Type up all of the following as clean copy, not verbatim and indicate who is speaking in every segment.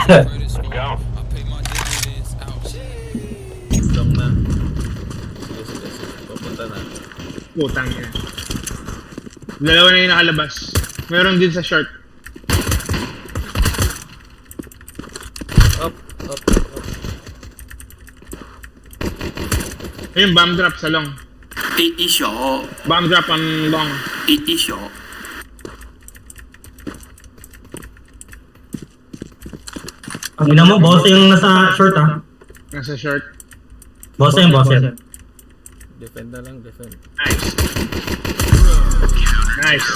Speaker 1: Go.
Speaker 2: Long na. Sige, sige, sige. Papunta na.
Speaker 3: Putang ina. Dalawa na yung nakalabas. Meron din sa short.
Speaker 2: Up, up, up.
Speaker 3: Ayun, bomb drop sa long.
Speaker 4: 一小
Speaker 3: Bomb drop on long.
Speaker 4: 一小
Speaker 5: Ang ina mo, boss yung nasa short ah.
Speaker 3: Nasa short.
Speaker 5: Boss yung boss yan.
Speaker 2: Defend na lang, defend.
Speaker 3: Nice. Nice.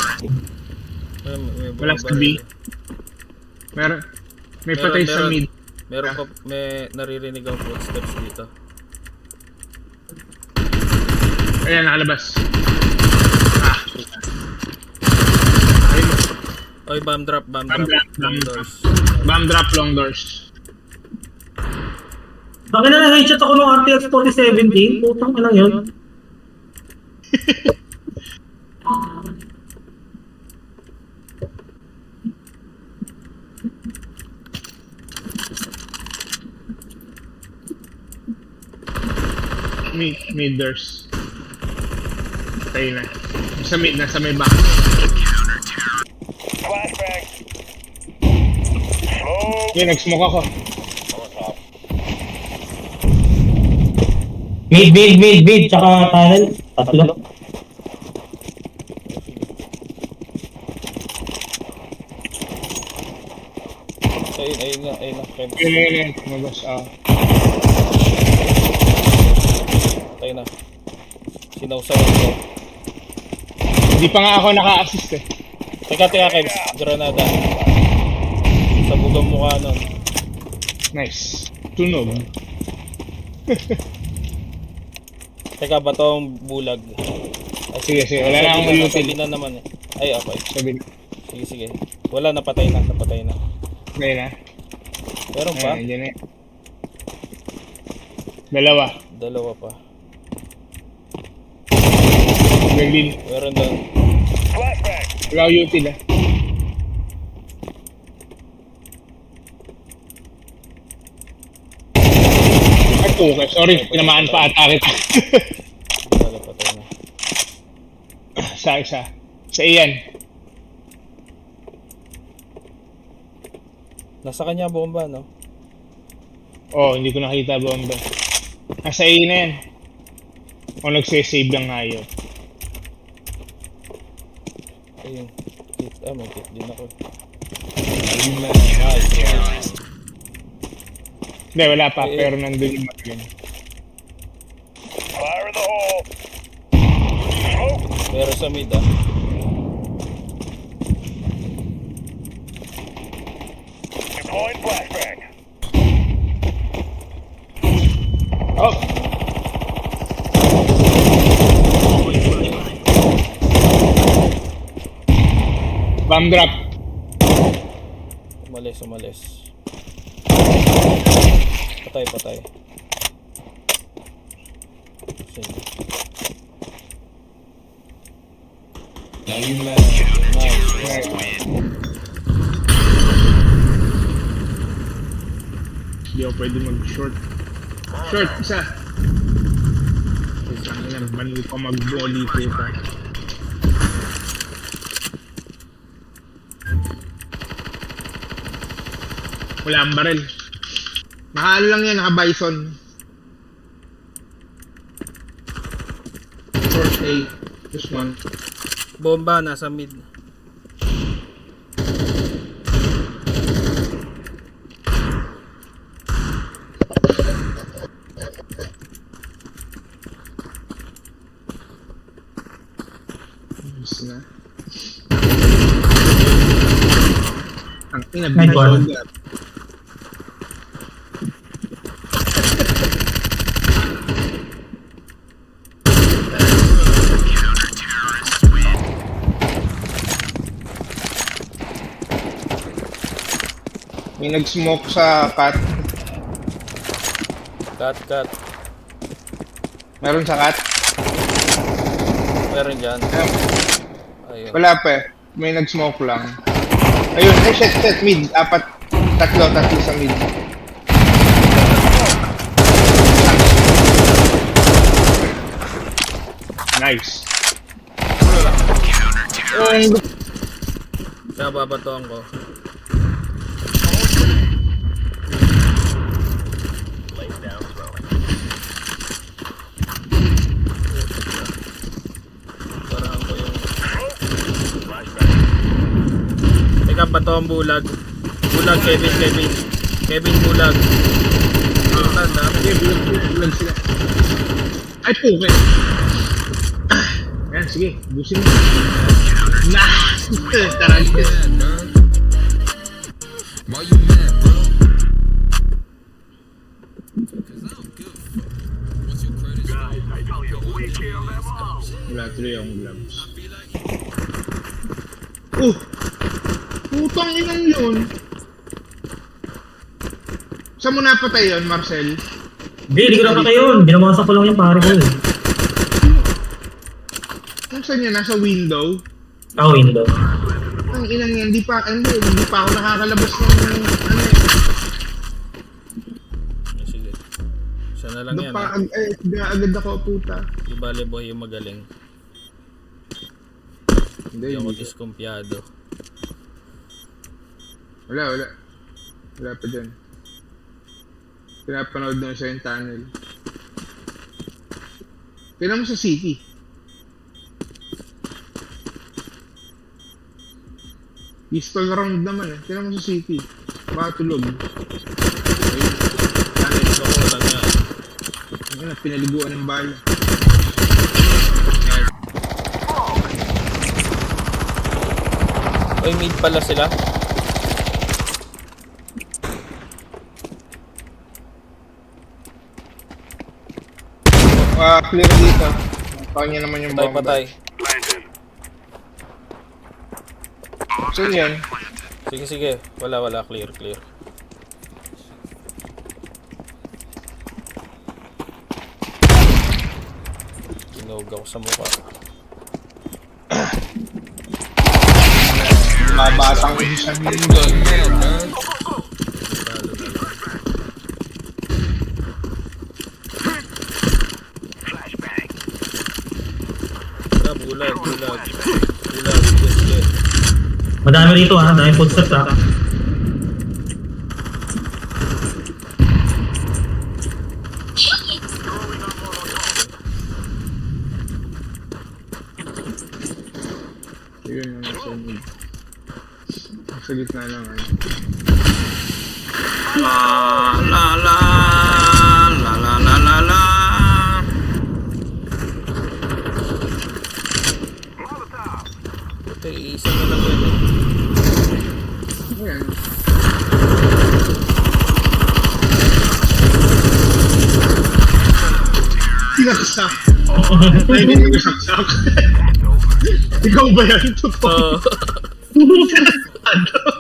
Speaker 2: May
Speaker 3: Wala sa B. Meron. May patay sa mid.
Speaker 2: Meron pa, may naririnig ang footsteps dito.
Speaker 3: Ayan, nakalabas. Ah. Ayun.
Speaker 2: Oy, bomb drop, bomb
Speaker 3: Bomb
Speaker 2: drop.
Speaker 3: drop, bomb drop.
Speaker 2: Doors.
Speaker 3: Bomb drop, long doors.
Speaker 5: Bakit na na-headshot ako ng RTX 4070? Putang ina yun.
Speaker 3: Mid doors. Patay na. Sa mid, nasa may back.
Speaker 1: Flashbang. Smoke.
Speaker 3: Yun, nag-smoke ako.
Speaker 1: On top.
Speaker 5: Mid, tsaka tunnel. Tatlo.
Speaker 2: Ayun na, Kem.
Speaker 3: Yun. Mabas,
Speaker 2: Ayun na. Sinawsawan ko.
Speaker 3: Hindi pa nga ako naka-assist eh.
Speaker 2: Teka, Kem. Granada. Sa bugang mukha nun.
Speaker 3: Nice. Tunog.
Speaker 2: Teka, batong bulag. Ay,
Speaker 3: Sige. Wala na akong util.
Speaker 2: Sabi na naman eh. Ay, okay.
Speaker 3: Sabi na.
Speaker 2: Sige. Wala, napatay na.
Speaker 3: Ngayon na.
Speaker 2: Meron pa?
Speaker 3: Ayan, dyan eh. Dalawa.
Speaker 2: Dalawa pa.
Speaker 3: Berlin.
Speaker 2: Meron doon.
Speaker 1: Flashbang.
Speaker 3: Wala akong util ah. Ay, okay. Sorry. Tinamaan pa ata kita.
Speaker 2: Wala, patay na.
Speaker 3: Isa. Sa iyan.
Speaker 2: Nasa kanya bomba, no?
Speaker 3: Oh, hindi ko nakita bomba. Nasa iyan na yan. O nagsisave lang nga yun.
Speaker 2: Ayun. Kit. May kit din ako.
Speaker 3: Hindi, wala pa. Pero nandun yung mag-gun.
Speaker 1: Fire in the hole. Smoke.
Speaker 2: Pero sa mid,
Speaker 1: Deploying flashbang.
Speaker 3: Oh! Bomb drop.
Speaker 2: Umalis. Patay. Sige. Nice.
Speaker 3: Hindi ako pwede mag-short. Short, isa. Isang ina, bani pa mag-volley puta. Wala ang baril. Naka-ano lang yan, naka-bison. Short A. This one.
Speaker 2: Bomba nasa mid.
Speaker 3: Ayos na. Ang ina,
Speaker 5: Nice one.
Speaker 3: bison. May nag-smoke sa cat.
Speaker 2: Cut.
Speaker 3: Meron sa cat.
Speaker 2: Meron dyan.
Speaker 3: Ayun.
Speaker 2: Ayun.
Speaker 3: Wala pa eh. May nag-smoke lang. Ayun, set mid. Apat. Tatlo sa mid. Nice.
Speaker 2: Kaya babatoan ko. Parang ko yung... Teka, bato ang bulag. Bulag, Kevin bulag. Tanda.
Speaker 3: Bulag sila. Ay, puke. Yan, sige. Busin mo. Nice! Tara,
Speaker 6: Why you mad, bro?
Speaker 3: wala tuloy yung gloves. Putang inang yun. Saan mo napatay yun, Marcel?
Speaker 5: Hindi ko napatay yun. Binawasak ko lang yung pare ko eh.
Speaker 3: Kung saan yun? Nasa window?
Speaker 5: Window.
Speaker 3: Ang inang yan, hindi pa ako nakakalabas ng ano eh.
Speaker 2: Sige. Siya na lang
Speaker 3: Doon
Speaker 2: yan.
Speaker 3: pa,
Speaker 2: Ha?
Speaker 3: agad ako, puta.
Speaker 2: Di bale boy yung magaling. Hindi ako diskumpiyado.
Speaker 3: Wala pa dyan. Pinapanood na siya yung tunnel. Tignan mo sa city. Pistol round naman eh. Tignan mo sa city. Baka tulog. Ayun. Tunnel.
Speaker 2: So, walang yan.
Speaker 3: Ayun, pinaliguan ng bala.
Speaker 2: Oy, mid pala sila.
Speaker 3: Clear dito. Kanya naman yung bomba.
Speaker 2: Patay.
Speaker 3: Saan yan?
Speaker 2: Sige. Wala. Clear. Tinog ako sa mukha.
Speaker 3: Mabatang isang doon.
Speaker 2: Bulag. Yes.
Speaker 5: Madami rito ha. Dahil footsteps ha.
Speaker 3: Yun yung nasa mid. Nasa gitna lang eh.
Speaker 4: La.
Speaker 2: Ito, isa na lang yun.
Speaker 3: Ayan. Sinaksak. Ay, hindi mo saksak. Ikaw ba yan? Totoo.
Speaker 2: Oh.